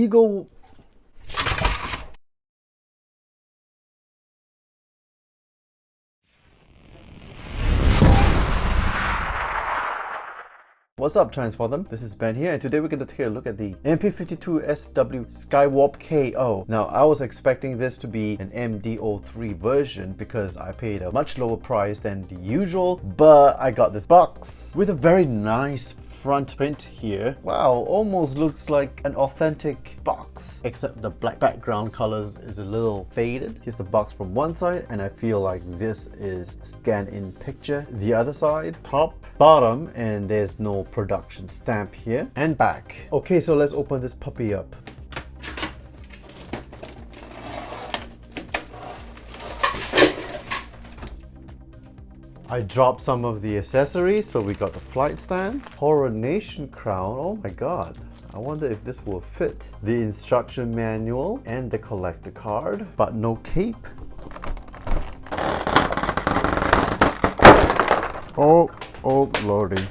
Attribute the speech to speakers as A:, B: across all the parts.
A: Eagle... What's up, Transformdom? This is Ben here, and today we're going to take a look at the MP-52+SW Skywarp KO. Now, I was expecting this to be an MD03 version because I paid a much lower price than the usual, but I got this box with a very nice front print here. Wow, almost looks like an authentic box, except the black background colors is a little faded. Here's the box from one side, and I feel like this is scan-in picture. The other side, top, bottom, and there's no production stamp here, and back. Okay, so let's open this puppy up. I dropped some of the accessories, so we got the flight stand, coronation crown. Oh my god, I wonder if this will fit. The instruction manual and the collector card, but no cape. Oh lordy.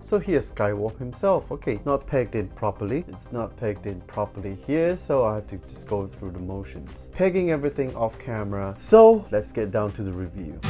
A: So here's Skywarp himself. Okay, not pegged in properly. It's not pegged in properly here, so I have to just go through the motions. Pegging everything off camera. So let's get down to the review.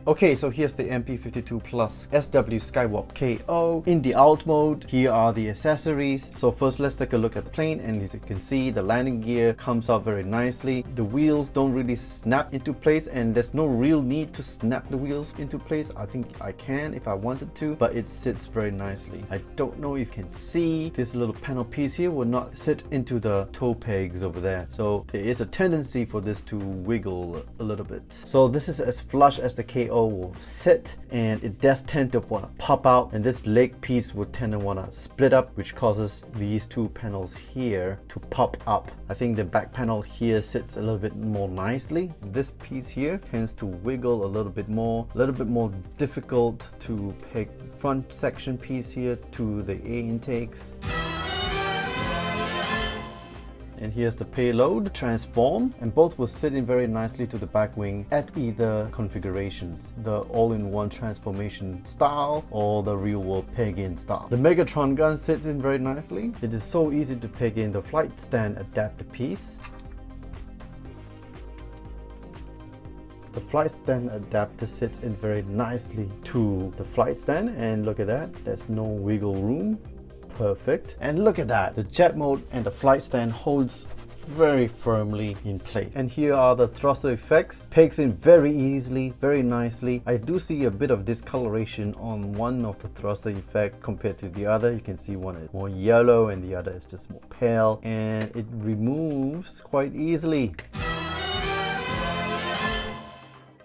A: Okay, so here's the MP-52+SW Skywarp KO. In the alt mode, here are the accessories. So first, let's take a look at the plane, and as you can see, the landing gear comes out very nicely. The wheels don't really snap into place, and there's no real need to snap the wheels into place. I think I can if I wanted to, but it sits very nicely. I don't know if you can see, this little panel piece here will not sit into the toe pegs over there. So there is a tendency for this to wiggle a little bit. So this is as flush as the KO will sit, and it does tend to want to pop out, and this leg piece would tend to want to split up, which causes these two panels here to pop up. I think the back panel here sits a little bit more nicely. This piece here tends to wiggle a little bit more difficult to peg. Front section piece here to the air intakes. And here's the payload, transform, and both will sit in very nicely to the back wing at either configurations, the all-in-one transformation style or the real-world peg-in style. The Megatron gun sits in very nicely. It is so easy to peg in the flight stand adapter piece. The flight stand adapter sits in very nicely to the flight stand, and look at that, there's no wiggle room. Perfect. And look at that, the jet mode and the flight stand holds very firmly in place. And here are the thruster effects. Pegs in very easily, very nicely. I do see a bit of discoloration on one of the thruster effect compared to the other. You can see one is more yellow and the other is just more pale, and it removes quite easily.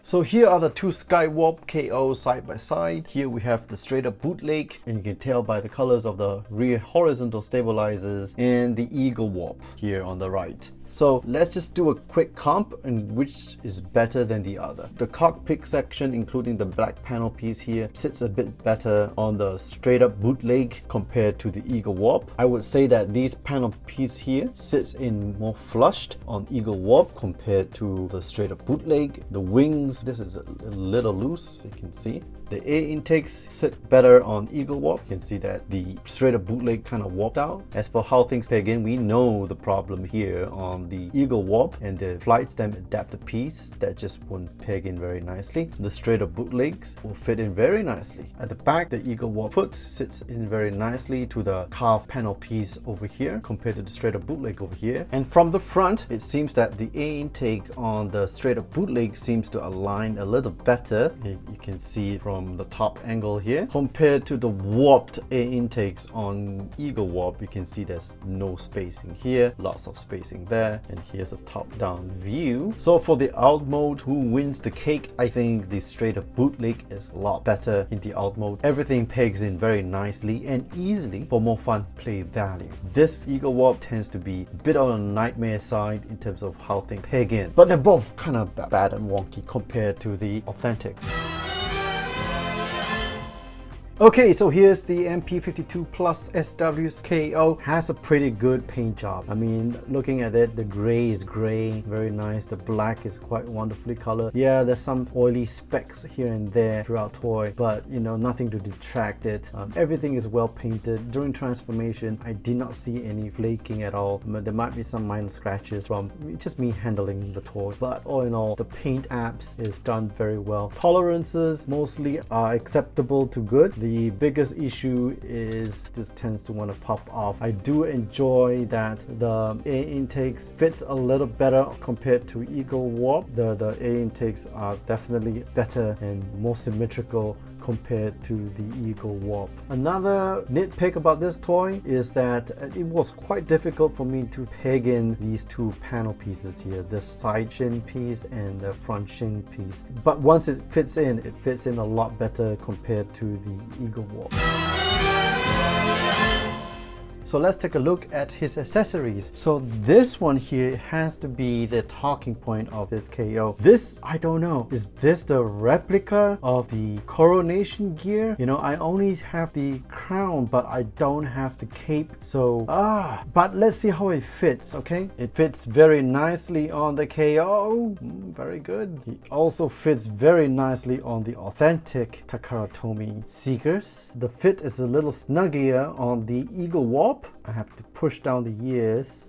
A: So here are the two Skywarp KO side by side. Here we have the straight up bootleg, and you can tell by the colors of the rear horizontal stabilizers, and the Eagle Warp here on the right. So let's just do a quick comp and which is better than the other. The cockpit section, including the black panel piece here, sits a bit better on the straight up bootleg compared to the Eagle Warp. I would say that these panel piece here sits in more flushed on Eagle Warp compared to the straight up bootleg. The wings, this is a little loose, you can see. The air intakes sit better on Eagle Warp. You can see that the straight up bootleg kind of warped out. As for how things peg in, we know the problem here on the Eagle Warp and the flight stem adapter piece that just won't peg in very nicely. The straight up bootlegs will fit in very nicely. At the back, the Eagle Warp foot sits in very nicely to the carved panel piece over here compared to the straight up bootleg over here. And from the front, it seems that the air intake on the straight up bootleg seems to align a little better. You can see from the top angle here compared to the warped air intakes on Eagle Warp. You can see there's no spacing here, lots of spacing there, and here's a top-down view. So for the alt mode, who wins the cake? I think the straight up bootleg is a lot better in the alt mode. Everything pegs in very nicely and easily for more fun play value. This Eagle Warp tends to be a bit on the nightmare side in terms of how things peg in, but they're both kind of bad and wonky compared to the authentic. Okay, so here's the MP-52+SW KO. Has a pretty good paint job. I mean, looking at it, the gray is gray, very nice. The black is quite wonderfully colored. Yeah, there's some oily specks here and there throughout toy, but you know, nothing to detract it. Everything is well painted. During transformation, I did not see any flaking at all. There might be some minor scratches from just me handling the toy, but all in all, the paint apps is done very well. Tolerances mostly are acceptable to good. The biggest issue is this tends to want to pop off. I do enjoy that the air intakes fits a little better compared to Eagle Warp. The air intakes are definitely better and more symmetrical compared to the Eagle Warp. Another nitpick about this toy is that it was quite difficult for me to peg in these two panel pieces here, the side shin piece and the front shin piece. But once it fits in a lot better compared to the Eagle Warp. So let's take a look at his accessories. So this one here has to be the talking point of this KO. This, I don't know, is this the replica of the coronation gear? You know, I only have the crown, but I don't have the cape. So, but let's see how it fits, okay? It fits very nicely on the KO. Very good. It also fits very nicely on the authentic Takara Tomy Seekers. The fit is a little snuggier on the Eagle Warp. I have to push down the ears.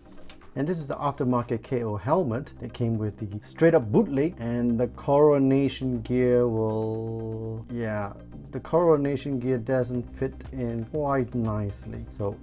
A: And this is the aftermarket KO helmet that came with the straight up bootleg, and the coronation gear will, yeah, the coronation gear doesn't fit in quite nicely. So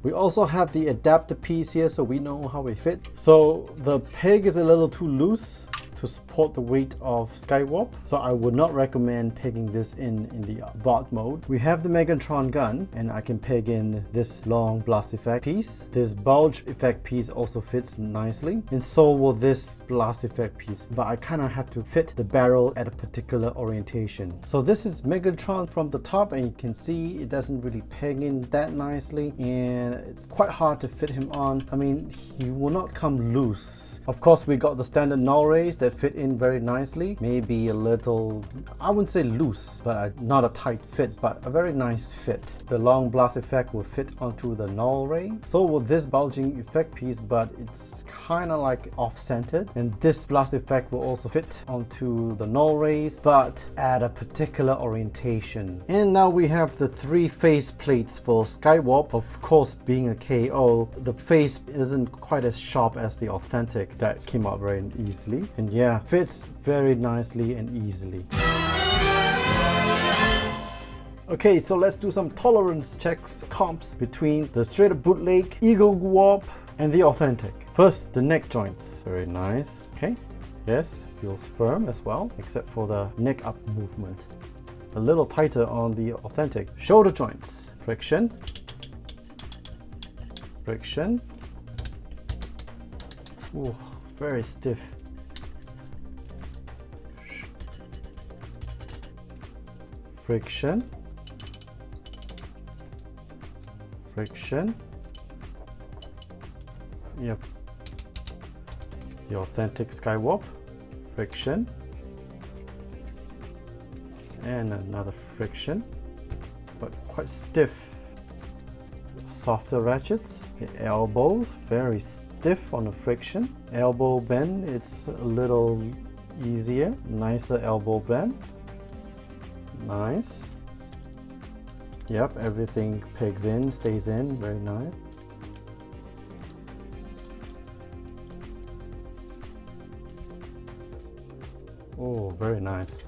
A: we also have the adapter piece here, so we know how it fits. So the peg is a little too loose to support the weight of Skywarp, so I would not recommend pegging this in the bot mode. We have the Megatron gun, and I can peg in this long blast effect piece. This bulge effect piece also fits nicely, and so will this blast effect piece, but I kind of have to fit the barrel at a particular orientation. So this is Megatron from the top, and you can see it doesn't really peg in that nicely, and it's quite hard to fit him on. I mean, he will not come loose. Of course, we got the standard null rays that fit in very nicely. Maybe a little, I wouldn't say loose, but not a tight fit, but a very nice fit. The long blast effect will fit onto the null ray. So will this bulging effect piece, but it's kind of like off-centered. And this blast effect will also fit onto the null rays, but at a particular orientation. And now we have the three face plates for Skywarp. Of course, being a KO, the face isn't quite as sharp as the authentic that came out very easily. And yeah, fits very nicely and easily. Okay, so let's do some tolerance checks, comps between the straight up bootleg, Eagle Warp, and the authentic. First, the neck joints. Very nice. Okay, yes, feels firm as well, except for the neck up movement. A little tighter on the authentic. Shoulder joints. Friction. Friction. Ooh, very stiff. Friction. Friction. Yep. The authentic Skywarp. Friction. And another friction, but quite stiff. Softer ratchets. The elbows, very stiff on the friction. Elbow bend, it's a little easier. Nicer elbow bend. Nice. Yep, everything pegs in, stays in, very nice. Oh, very nice.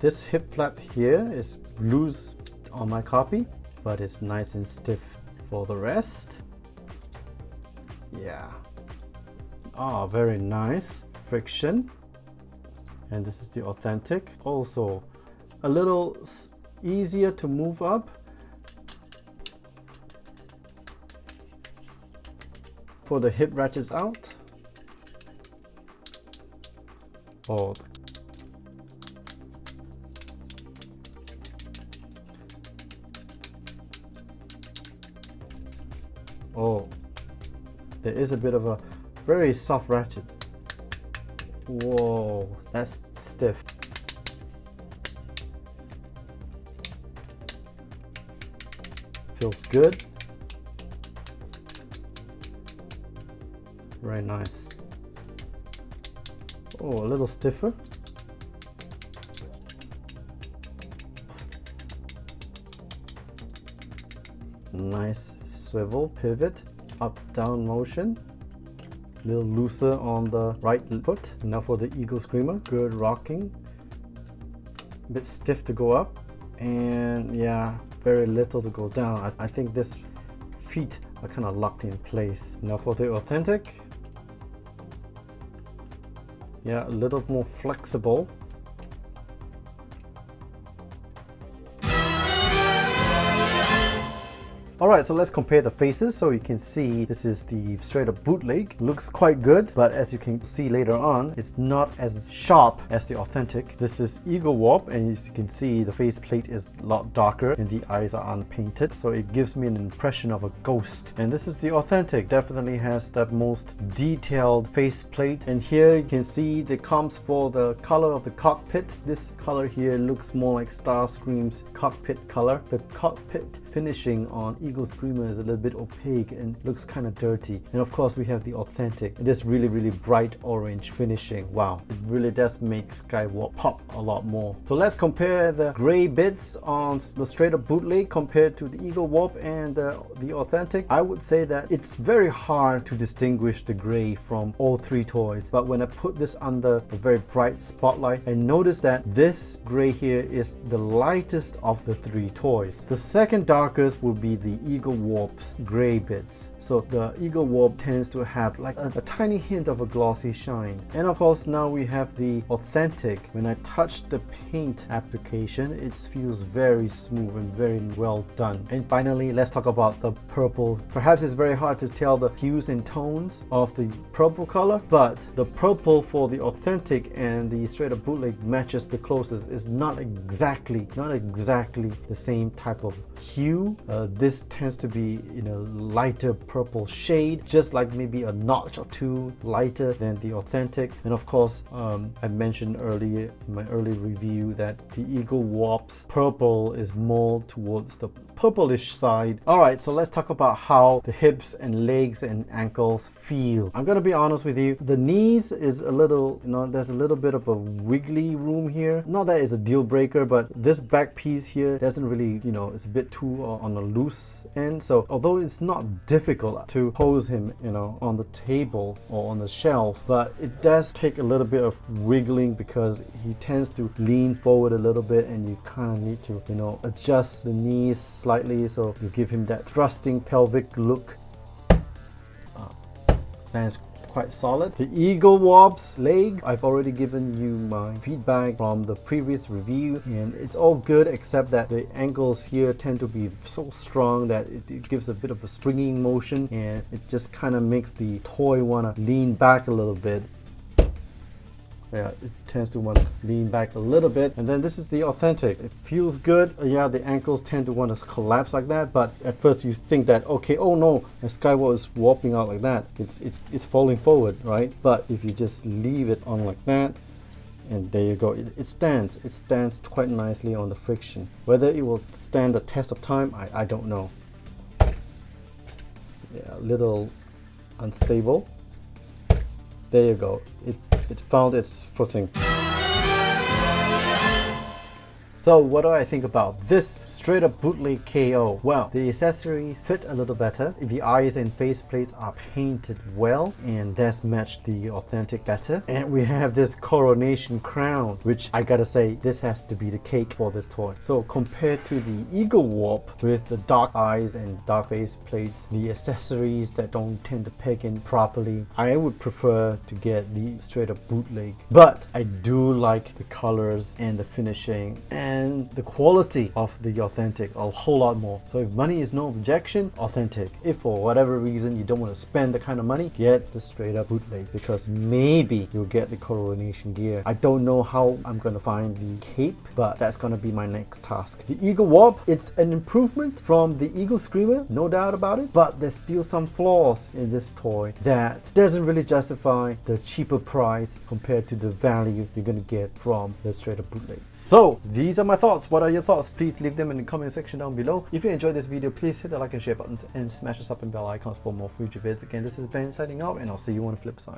A: This hip flap here is loose on my copy, but it's nice and stiff for the rest. Yeah. Ah, very nice. Friction. And this is the authentic. Also, a little easier to move up. For the hip ratchets out. Oh. Oh, there is a bit of a very soft ratchet. Whoa, that's stiff. Feels good. Very nice. Oh, a little stiffer. Nice swivel, pivot, up down motion. A little looser on the right foot. Now for the Eagle Screamer, good rocking. A bit stiff to go up, and yeah, very little to go down. I think this feet are kind of locked in place. Now for the Authentic, yeah, a little more flexible. Alright, so let's compare the faces. So you can see this is the straight up bootleg. Looks quite good, but as you can see later on, it's not as sharp as the Authentic. This is Eagle Warp, and as you can see, the face plate is a lot darker and the eyes are unpainted. So it gives me an impression of a ghost. And this is the Authentic. Definitely has that most detailed face plate. And here you can see the comps for the color of the cockpit. This color here looks more like Starscream's cockpit color. The cockpit finishing on Eagle Screamer is a little bit opaque and looks kind of dirty. And of course we have the Authentic. This really bright orange finishing. Wow, it really does make Skywarp pop a lot more. So let's compare the gray bits on the straight up bootleg compared to the Eagle Warp and the Authentic. I would say that it's very hard to distinguish the gray from all three toys, but when I put this under a very bright spotlight, I noticed that this gray here is the lightest of the three toys. The second darkest will be the Eagle Warp's gray bits. So the Eagle Warp tends to have like a tiny hint of a glossy shine. And of course now we have the Authentic. When I touch the paint application, it feels very smooth and very well done. And finally, let's talk about the purple. Perhaps it's very hard to tell the hues and tones of the purple color, but the purple for the Authentic and the straight up bootleg matches the closest. Is not exactly the same type of hue. This tends to be in a lighter purple shade, just like maybe a notch or two lighter than the Authentic. And of course, I mentioned earlier in my early review that the Eagle Warp's purple is more towards the purplish side. Alright, so let's talk about how the hips and legs and ankles feel. I'm gonna be honest with you, the knees is a little, there's a little bit of a wiggly room here. Not that it's a deal breaker, but this back piece here doesn't really, it's a bit too on the loose end. So although it's not difficult to pose him, on the table or on the shelf, but it does take a little bit of wiggling because he tends to lean forward a little bit, and you kind of need to, adjust the knees slightly so you give him that thrusting pelvic look. That's quite solid. The Eagle Warp's leg, I've already given you my feedback from the previous review, and it's all good except that the ankles here tend to be so strong that it gives a bit of a springing motion, and it just kind of makes the toy want to lean back a little bit. Yeah, it tends to want to lean back a little bit. And then this is the Authentic. It feels good. Yeah, the ankles tend to want to collapse like that, but at first you think that, okay, oh no, my Skywarp is warping out like that. It's falling forward, right? But if you just leave it on like that, and there you go, it stands quite nicely on the friction. Whether it will stand the test of time, I don't know. Yeah, a little unstable. There you go. It found its footing. So what do I think about this straight up bootleg KO? Well, the accessories fit a little better. The eyes and face plates are painted well, and that's matched the Authentic better. And we have this coronation crown, which I gotta say, this has to be the cake for this toy. So compared to the Eagle Warp with the dark eyes and dark face plates, the accessories that don't tend to peg in properly, I would prefer to get the straight up bootleg. But I do like the colors and the finishing and the quality of the Authentic a whole lot more. So if money is no objection, Authentic. If for whatever reason you don't want to spend the kind of money, get the straight up bootleg, because maybe you'll get the coronation gear. I don't know how I'm going to find the cape, but that's going to be my next task. The Eagle Warp, it's an improvement from the Eagle Screamer, no doubt about it, but there's still some flaws in this toy that doesn't really justify the cheaper price compared to the value you're going to get from the straight up bootleg. So these these are my thoughts. What are your thoughts? Please leave them in the comment section down below. If you enjoyed this video, please hit the like and share buttons and smash the sub and bell icons for more future vids. Again, this is Ben signing out, and I'll see you on the flip side.